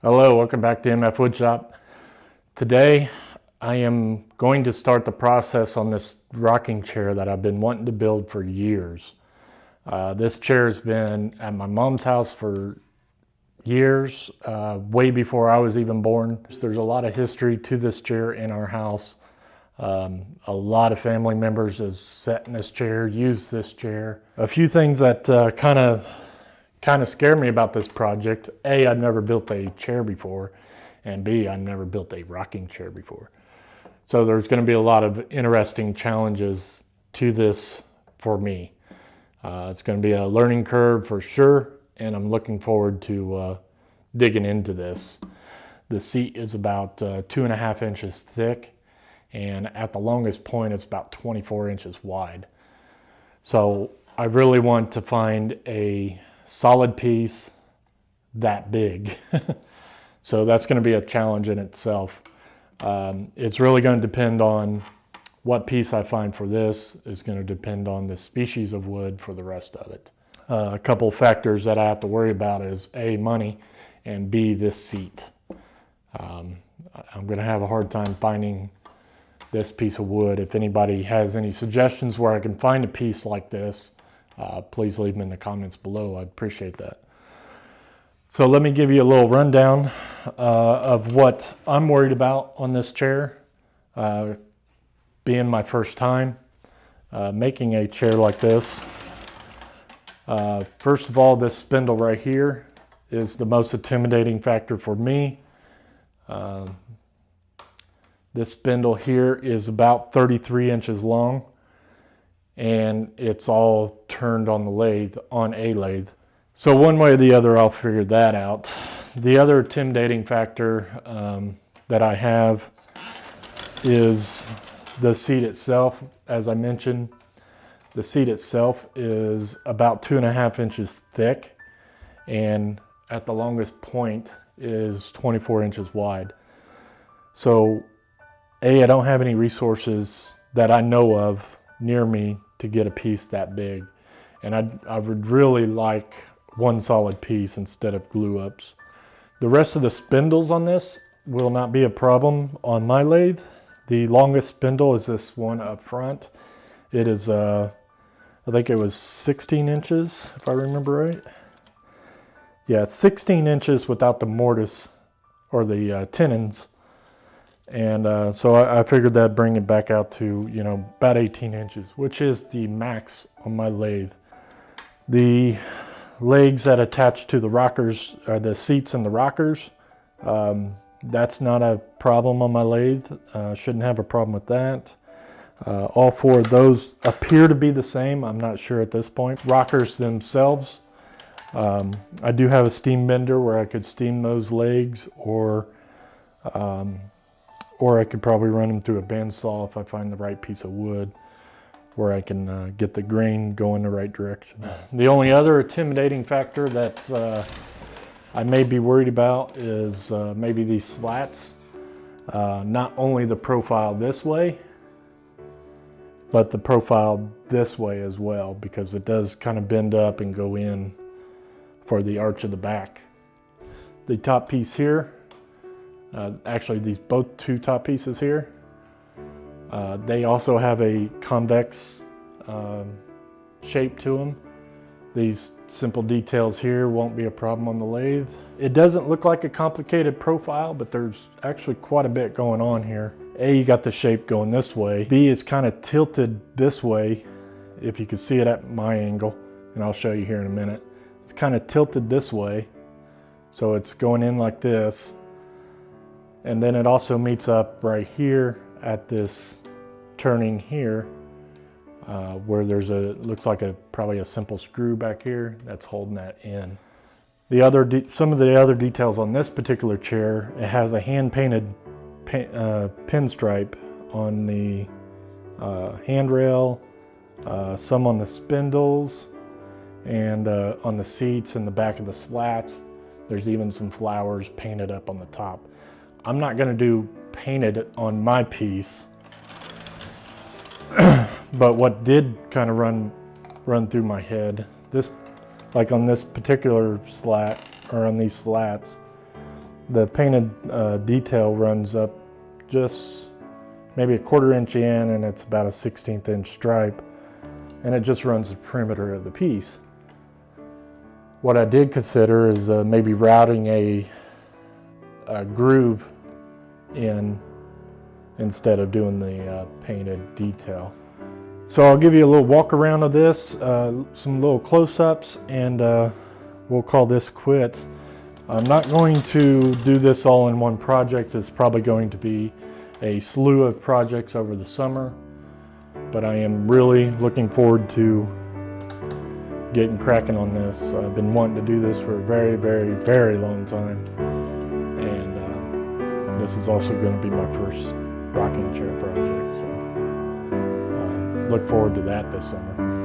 Hello, welcome back to MFWoodShop. Today I am going to start the process on this rocking chair that I've been wanting to build for years. This chair has been at my mom's house for years, way before I was even born. There's a lot of history to this chair in our house. A lot of family members have sat in this chair, used this chair. A few things that kind of scared me about this project. A, I've never built a chair before, and B, I've never built a rocking chair before. So there's going to be a lot of interesting challenges to this for me. It's going to be a learning curve for sure, and I'm looking forward to digging into this. The seat is about 2.5 inches thick, and at the longest point it's about 24 inches wide. So I really want to find a solid piece that big. So that's going to be a challenge in itself. It's really going to depend on what piece I find for this. Is going to depend on the species of wood for the rest of it. A couple factors that I have to worry about is A, money, and B, this seat. I'm going to have a hard time finding this piece of wood. If anybody has any suggestions where I can find a piece like this, please leave them in the comments below. I'd appreciate that. So let me give you a little rundown of what I'm worried about on this chair. Being my first time making a chair like this. First of all, this spindle right here is the most intimidating factor for me. This spindle here is about 33 inches long, and it's all turned on the lathe, on a lathe. So one way or the other, I'll figure that out. The other intimidating factor that I have is the seat itself. As I mentioned, the seat itself is about 2.5 inches thick, and at the longest point is 24 inches wide. So A, I don't have any resources that I know of near me to get a piece that big. And I would really like one solid piece instead of glue ups. The rest of the spindles on this will not be a problem on my lathe. The longest spindle is this one up front. It is, I think it was 16 inches, if I remember right. Yeah, 16 inches without the mortise or the tenons. And so I figured that'd bring it back out to, about 18 inches, which is the max on my lathe. The legs that attach to the rockers, or the seats and the rockers, that's not a problem on my lathe. Shouldn't have a problem with that. All four of those appear to be the same. I'm not sure at this point. Rockers themselves, I do have a steam bender where I could steam those legs, or I could probably run them through a bandsaw if I find the right piece of wood where I can get the grain going the right direction. The only other intimidating factor that I may be worried about is maybe these slats. Not only the profile this way, but the profile this way as well, because it does kind of bend up and go in for the arch of the back. The top piece here, actually these both two top pieces here, they also have a convex shape to them. These simple details here won't be a problem on the lathe. It doesn't look like a complicated profile, but there's actually quite a bit going on here. A, you got the shape going this way. B is kind of tilted this way, if you can see it at my angle, and I'll show you here in a minute. It's kind of tilted this way, so it's going in like this. And then it also meets up right here at this turning here, where there's looks like probably a simple screw back here that's holding that in. Some of the other details on this particular chair, it has a hand-painted pinstripe on the handrail, some on the spindles, and on the seats and the back of the slats. There's even some flowers painted up on the top. I'm not going to do painted on my piece, but what did kind of run through my head, like on this particular slat, or on these slats, The painted detail runs up just maybe a 1/4 inch in, and it's about a 1/16 inch stripe, and it just runs the perimeter of the piece. What I did consider is maybe routing a groove in instead of doing the painted detail. So I'll give you a little walk around of this, some little close-ups, and we'll call this quits. I'm not going to do this all in one project. It's probably going to be a slew of projects over the summer, but I am really looking forward to getting cracking on this. I've been wanting to do this for a very, very, very long time, and this is also going to be my first rocking chair project, so look forward to that this summer.